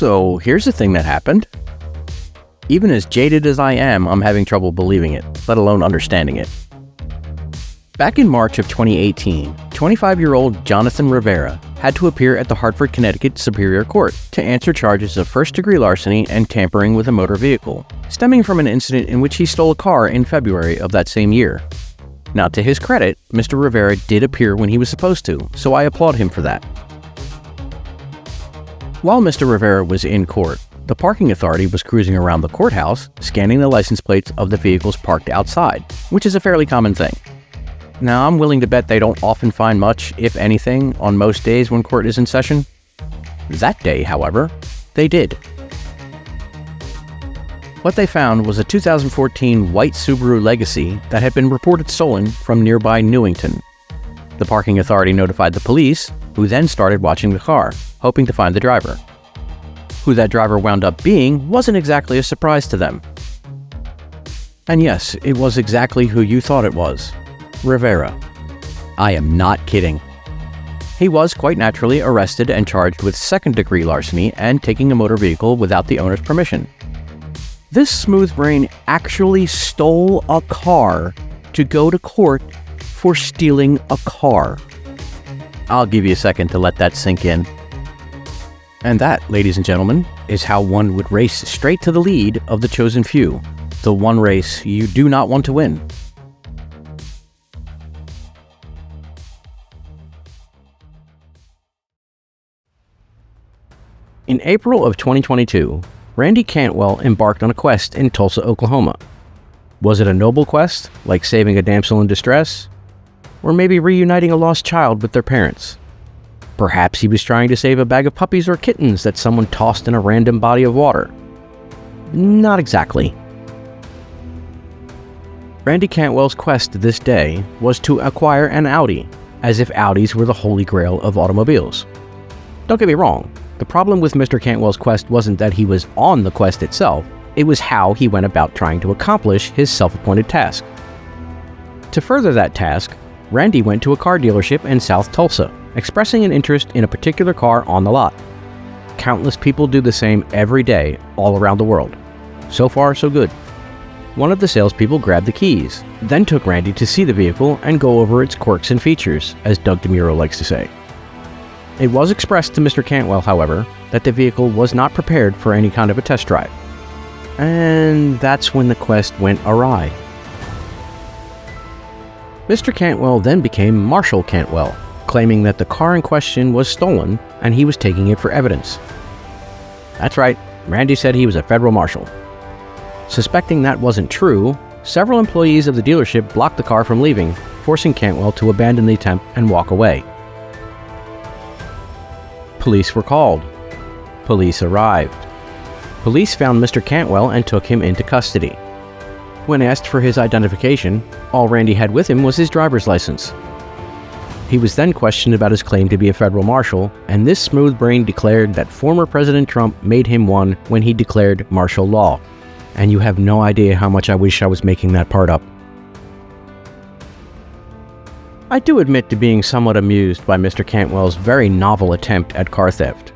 So here's the thing that happened. Even as jaded as I am, I'm having trouble believing it, let alone understanding it. Back in March of 2018, 25-year-old Jonathan Rivera had to appear at the Hartford, Connecticut Superior Court to answer charges of first-degree larceny and tampering with a motor vehicle, stemming from an incident in which he stole a car in February of that same year. Now, to his credit, Mr. Rivera did appear when he was supposed to, so I applaud him for that. While Mr. Rivera was in court, the parking authority was cruising around the courthouse, scanning the license plates of the vehicles parked outside, which is a fairly common thing. Now, I'm willing to bet they don't often find much, if anything, on most days when court is in session. That day, however, they did. What they found was a 2014 white Subaru Legacy that had been reported stolen from nearby Newington. The parking authority notified the police, who then started watching the car, hoping to find the driver. Who that driver wound up being wasn't exactly a surprise to them. And yes, it was exactly who you thought it was. Rivera. I am not kidding. He was quite naturally arrested and charged with second-degree larceny and taking a motor vehicle without the owner's permission. This smooth brain actually stole a car to go to court for stealing a car. I'll give you a second to let that sink in. And that, ladies and gentlemen, is how one would race straight to the lead of the chosen few, the one race you do not want to win. In April of 2022, Randy Cantwell embarked on a quest in Tulsa, Oklahoma. Was it a noble quest, like saving a damsel in distress? Or maybe reuniting a lost child with their parents? Perhaps he was trying to save a bag of puppies or kittens that someone tossed in a random body of water. Not exactly. Randy Cantwell's quest this day was to acquire an Audi, as if Audis were the holy grail of automobiles. Don't get me wrong. The problem with Mr. Cantwell's quest wasn't that he was on the quest itself, it was how he went about trying to accomplish his self-appointed task. To further that task, Randy went to a car dealership in South Tulsa, expressing an interest in a particular car on the lot. Countless people do the same every day, all around the world. So far, so good. One of the salespeople grabbed the keys, then took Randy to see the vehicle and go over its quirks and features, as Doug DeMuro likes to say. It was expressed to Mr. Cantwell, however, that the vehicle was not prepared for any kind of a test drive. And that's when the quest went awry. Mr. Cantwell then became Marshall Cantwell, claiming that the car in question was stolen and he was taking it for evidence. That's right, Randy said he was a federal marshal. Suspecting that wasn't true, several employees of the dealership blocked the car from leaving, forcing Cantwell to abandon the attempt and walk away. Police were called. Police arrived. Police found Mr. Cantwell and took him into custody. When asked for his identification, all Randy had with him was his driver's license. He was then questioned about his claim to be a federal marshal, and this smooth brain declared that former President Trump made him one when he declared martial law. And you have no idea how much I wish I was making that part up. I do admit to being somewhat amused by Mr. Cantwell's very novel attempt at car theft.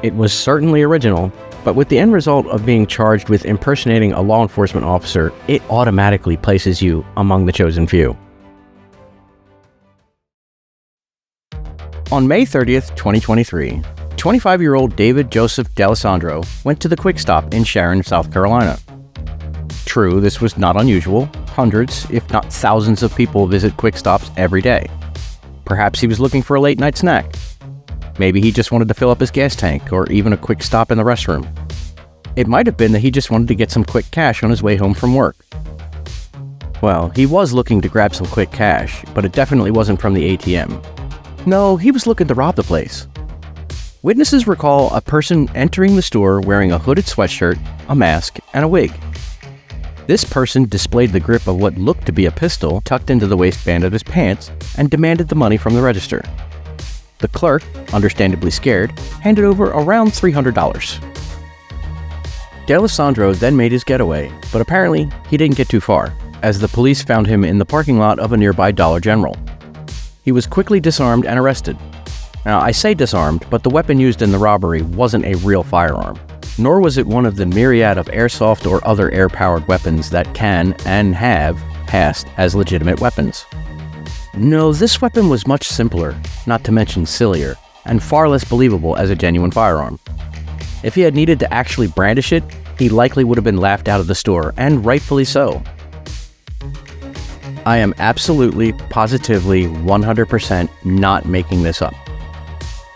It was certainly original, but with the end result of being charged with impersonating a law enforcement officer, it automatically places you among the chosen few. On May 30th, 2023, 25-year-old David Joseph D'Alessandro went to the Quick Stop in Sharon, South Carolina. True, this was not unusual. Hundreds, if not thousands of people visit Quick Stops every day. Perhaps he was looking for a late-night snack. Maybe he just wanted to fill up his gas tank, or even a quick stop in the restroom. It might have been that he just wanted to get some quick cash on his way home from work. Well, he was looking to grab some quick cash, but it definitely wasn't from the ATM. No, he was looking to rob the place. Witnesses recall a person entering the store wearing a hooded sweatshirt, a mask, and a wig. This person displayed the grip of what looked to be a pistol tucked into the waistband of his pants and demanded the money from the register. The clerk, understandably scared, handed over around $300. D'Alessandro then made his getaway, but apparently he didn't get too far, as the police found him in the parking lot of a nearby Dollar General. He was quickly disarmed and arrested. Now, I say disarmed, but the weapon used in the robbery wasn't a real firearm, nor was it one of the myriad of airsoft or other air-powered weapons that can, and have, passed as legitimate weapons. No, this weapon was much simpler, not to mention sillier, and far less believable as a genuine firearm. If he had needed to actually brandish it, he likely would have been laughed out of the store, and rightfully so. I am absolutely, positively, 100% not making this up.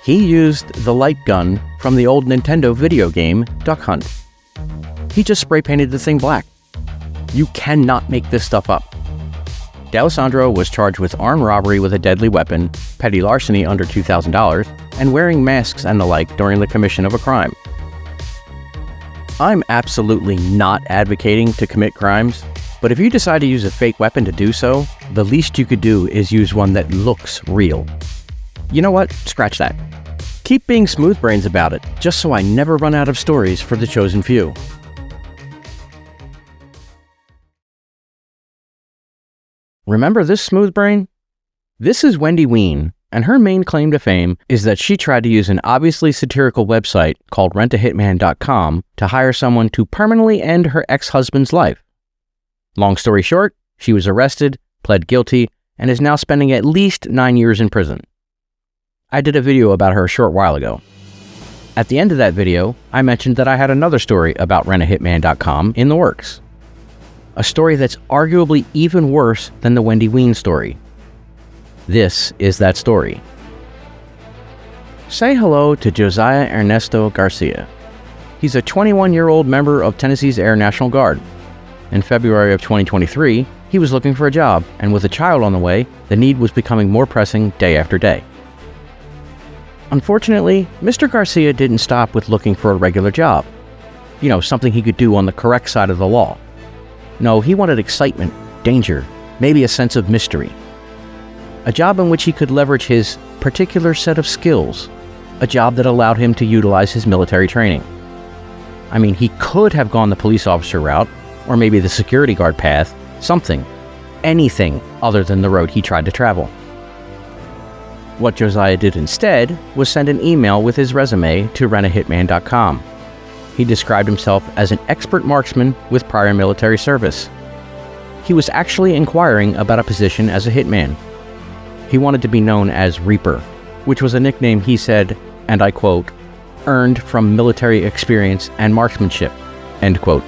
He used the light gun from the old Nintendo video game, Duck Hunt. He just spray painted the thing black. You cannot make this stuff up. D'Alessandro was charged with armed robbery with a deadly weapon, petty larceny under $2,000, and wearing masks and the like during the commission of a crime. I'm absolutely not advocating to commit crimes, but if you decide to use a fake weapon to do so, the least you could do is use one that looks real. You know what? Scratch that. Keep being smooth brains about it, just so I never run out of stories for the chosen few. Remember this smooth brain? This is Wendy Ween, and her main claim to fame is that she tried to use an obviously satirical website called rentahitman.com to hire someone to permanently end her ex-husband's life. Long story short, she was arrested, pled guilty, and is now spending at least 9 years in prison. I did a video about her a short while ago. At the end of that video, I mentioned that I had another story about rentahitman.com in the works. A story that's arguably even worse than the Wendy Ween story. This is that story. Say hello to Josiah Ernesto Garcia. He's a 21-year-old member of Tennessee's Air National Guard. In February of 2023, he was looking for a job, and with a child on the way, the need was becoming more pressing day after day. Unfortunately, Mr. Garcia didn't stop with looking for a regular job. You know, something he could do on the correct side of the law. No, he wanted excitement, danger, maybe a sense of mystery. A job in which he could leverage his particular set of skills. A job that allowed him to utilize his military training. I mean, he could have gone the police officer route, or maybe the security guard path, something, anything other than the road he tried to travel. What Josiah did instead was send an email with his resume to rentahitman.com. He described himself as an expert marksman with prior military service. He was actually inquiring about a position as a hitman. He wanted to be known as Reaper, which was a nickname he said, and I quote, earned from military experience and marksmanship, end quote.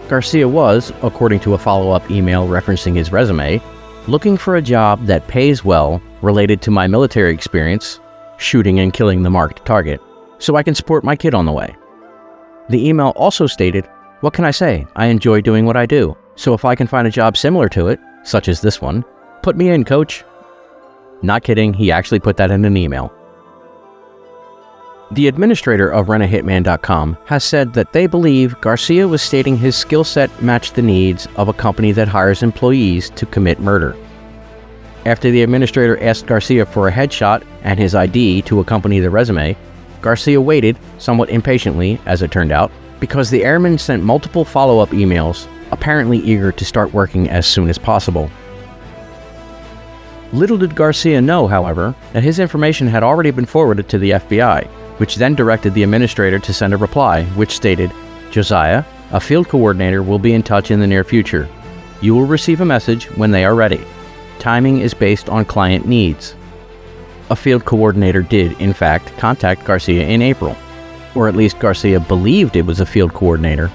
Garcia was, according to a follow-up email referencing his resume, looking for a job that pays well related to my military experience, shooting and killing the marked target, so I can support my kid on the way. The email also stated, what can I say? I enjoy doing what I do, so if I can find a job similar to it, such as this one, put me in, coach. Not kidding, he actually put that in an email. The administrator of rentahitman.com has said that they believe Garcia was stating his skill set matched the needs of a company that hires employees to commit murder. After the administrator asked Garcia for a headshot and his ID to accompany the resume, Garcia waited, somewhat impatiently, as it turned out, because the airman sent multiple follow-up emails, apparently eager to start working as soon as possible. Little did Garcia know, however, that his information had already been forwarded to the FBI, which then directed the administrator to send a reply, which stated, Josiah, a field coordinator will be in touch in the near future. You will receive a message when they are ready. Timing is based on client needs. A field coordinator did, in fact, contact Garcia in April, or at least Garcia believed it was a field coordinator.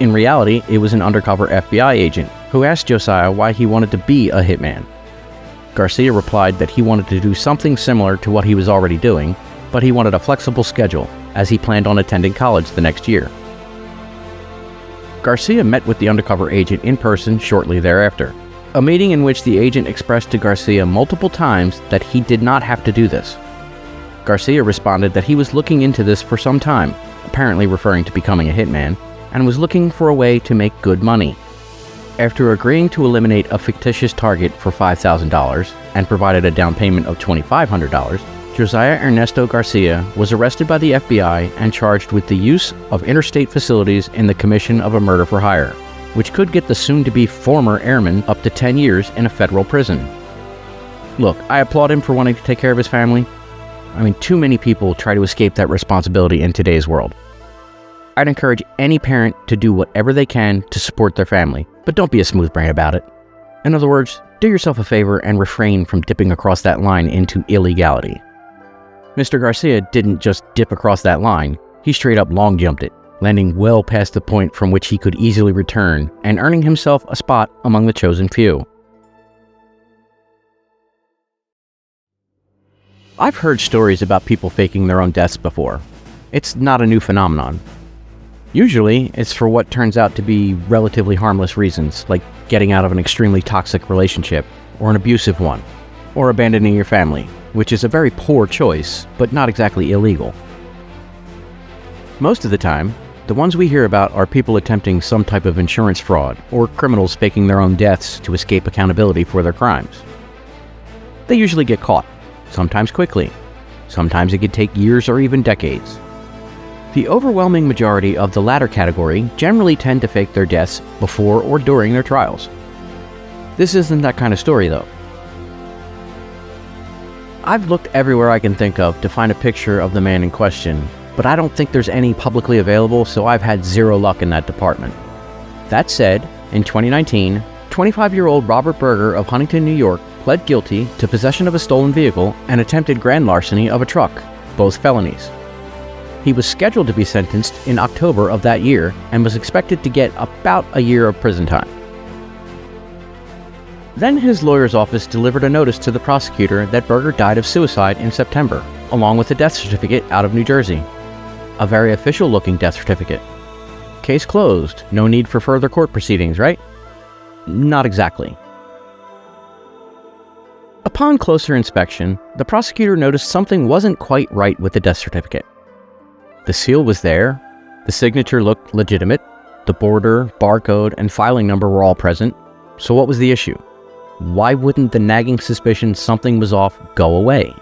In reality, it was an undercover FBI agent who asked Josiah why he wanted to be a hitman. Garcia replied that he wanted to do something similar to what he was already doing, but he wanted a flexible schedule, as he planned on attending college the next year. Garcia met with the undercover agent in person shortly thereafter, a meeting in which the agent expressed to Garcia multiple times that he did not have to do this. Garcia responded that he was looking into this for some time, apparently referring to becoming a hitman, and was looking for a way to make good money. After agreeing to eliminate a fictitious target for $5,000 and provided a down payment of $2,500, Josiah Ernesto Garcia was arrested by the FBI and charged with the use of interstate facilities in the commission of a murder for hire, which could get the soon-to-be former airman up to 10 years in a federal prison. Look, I applaud him for wanting to take care of his family. I mean, too many people try to escape that responsibility in today's world. I'd encourage any parent to do whatever they can to support their family, but don't be a smooth brain about it. In other words, do yourself a favor and refrain from dipping across that line into illegality. Mr. Garcia didn't just dip across that line, he straight up long jumped it, landing well past the point from which he could easily return and earning himself a spot among the chosen few. I've heard stories about people faking their own deaths before. It's not a new phenomenon. Usually, it's for what turns out to be relatively harmless reasons, like getting out of an extremely toxic relationship, or an abusive one, or abandoning your family, which is a very poor choice, but not exactly illegal. Most of the time, the ones we hear about are people attempting some type of insurance fraud, or criminals faking their own deaths to escape accountability for their crimes. They usually get caught, sometimes quickly. Sometimes it could take years or even decades. The overwhelming majority of the latter category generally tend to fake their deaths before or during their trials. This isn't that kind of story, though. I've looked everywhere I can think of to find a picture of the man in question, but I don't think there's any publicly available, so I've had zero luck in that department. That said, in 2019, 25-year-old Robert Berger of Huntington, New York, pled guilty to possession of a stolen vehicle and attempted grand larceny of a truck, both felonies. He was scheduled to be sentenced in October of that year and was expected to get about a year of prison time. Then his lawyer's office delivered a notice to the prosecutor that Berger died of suicide in September, along with a death certificate out of New Jersey. A very official-looking death certificate. Case closed. No need for further court proceedings, right? Not exactly. Upon closer inspection, the prosecutor noticed something wasn't quite right with the death certificate. The seal was there, the signature looked legitimate, the border, barcode, and filing number were all present, so what was the issue? Why wouldn't the nagging suspicion something was off go away?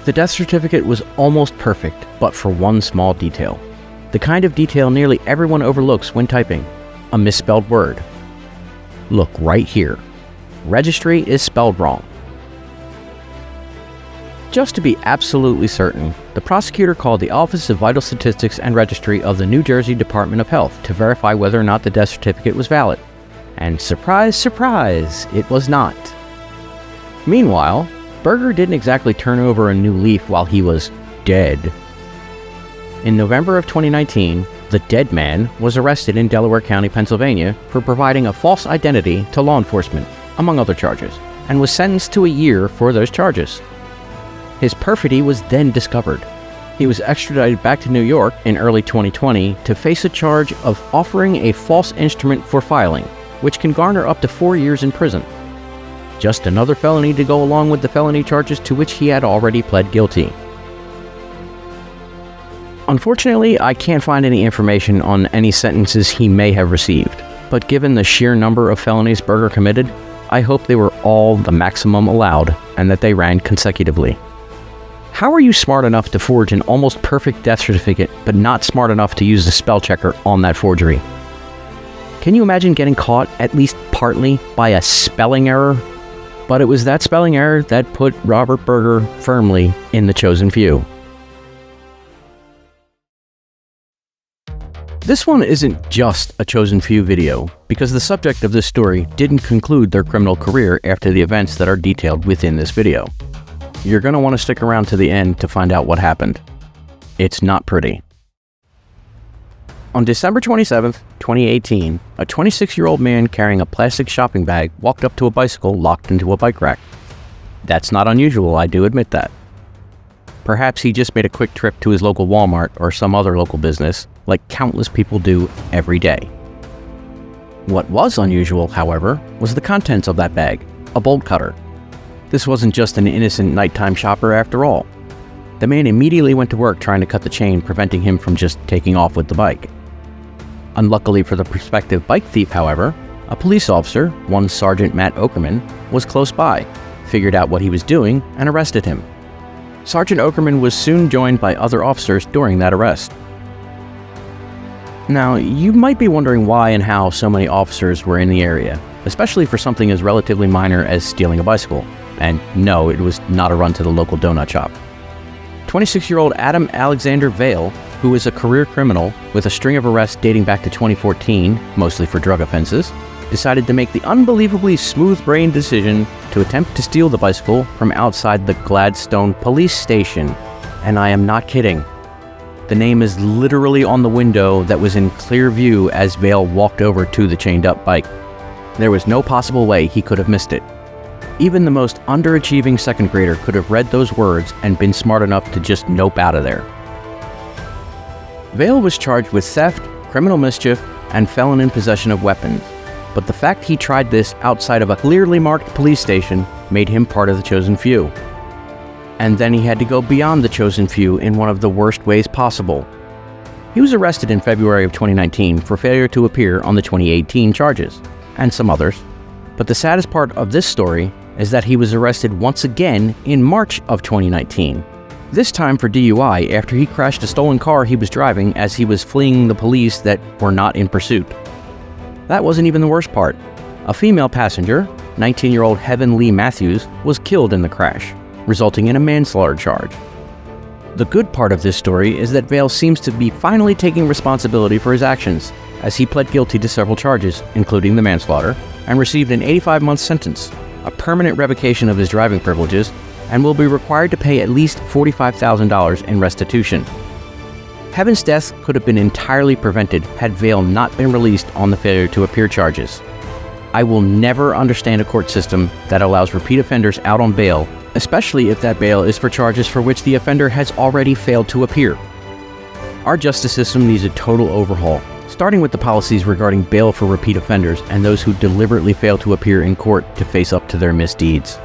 The death certificate was almost perfect, but for one small detail. The kind of detail nearly everyone overlooks when typing: a misspelled word. Look right here. Registry is spelled wrong. Just to be absolutely certain, the prosecutor called the Office of Vital Statistics and Registry of the New Jersey Department of Health to verify whether or not the death certificate was valid. And surprise, surprise, it was not. Meanwhile, Berger didn't exactly turn over a new leaf while he was dead. In November of 2019, the dead man was arrested in Delaware County, Pennsylvania for providing a false identity to law enforcement, among other charges, and was sentenced to a year for those charges. His perfidy was then discovered. He was extradited back to New York in early 2020 to face a charge of offering a false instrument for filing, which can garner up to 4 years in prison. Just another felony to go along with the felony charges to which he had already pled guilty. Unfortunately, I can't find any information on any sentences he may have received, but given the sheer number of felonies Berger committed, I hope they were all the maximum allowed and that they ran consecutively. How are you smart enough to forge an almost perfect death certificate, but not smart enough to use the spell checker on that forgery? Can you imagine getting caught, at least partly, by a spelling error? But it was that spelling error that put Robert Berger firmly in the chosen few. This one isn't just a chosen few video, because the subject of this story didn't conclude their criminal career after the events that are detailed within this video. You're going to want to stick around to the end to find out what happened. It's not pretty. On December 27th, 2018, a 26-year-old man carrying a plastic shopping bag walked up to a bicycle locked into a bike rack. That's not unusual, I do admit that. Perhaps he just made a quick trip to his local Walmart or some other local business, like countless people do every day. What was unusual, however, was the contents of that bag, a bolt cutter. This wasn't just an innocent nighttime shopper after all. The man immediately went to work trying to cut the chain, preventing him from just taking off with the bike. Unluckily for the prospective bike thief, however, a police officer, one Sergeant Matt Okerman, was close by, figured out what he was doing, and arrested him. Sergeant Okerman was soon joined by other officers during that arrest. Now, you might be wondering why and how so many officers were in the area. especially for something as relatively minor as stealing a bicycle. And no, it was not a run to the local donut shop. 26-year-old Adam Alexander Vale, who is a career criminal with a string of arrests dating back to 2014, mostly for drug offenses, decided to make the unbelievably smooth-brained decision to attempt to steal the bicycle from outside the Gladstone police station. And I am not kidding. The name is literally on the window that was in clear view as Vale walked over to the chained-up bike. There was no possible way he could have missed it. Even the most underachieving second grader could have read those words and been smart enough to just nope out of there. Vale was charged with theft, criminal mischief, and felon in possession of weapons, but the fact he tried this outside of a clearly marked police station made him part of the chosen few. And then he had to go beyond the chosen few in one of the worst ways possible. He was arrested in February of 2019 for failure to appear on the 2018 charges, and some others. But the saddest part of this story is that he was arrested once again in March of 2019. This time for DUI after he crashed a stolen car he was driving as he was fleeing the police that were not in pursuit. That wasn't even the worst part. A female passenger, 19-year-old Heaven Lee Matthews, was killed in the crash, resulting in a manslaughter charge. The good part of this story is that Vale seems to be finally taking responsibility for his actions, as he pled guilty to several charges, including the manslaughter, and received an 85-month sentence, a permanent revocation of his driving privileges, and will be required to pay at least $45,000 in restitution. Heaven's death could have been entirely prevented had Vale not been released on the failure to appear charges. I will never understand a court system that allows repeat offenders out on bail, especially if that bail is for charges for which the offender has already failed to appear. Our justice system needs a total overhaul, starting with the policies regarding bail for repeat offenders and those who deliberately fail to appear in court to face up to their misdeeds.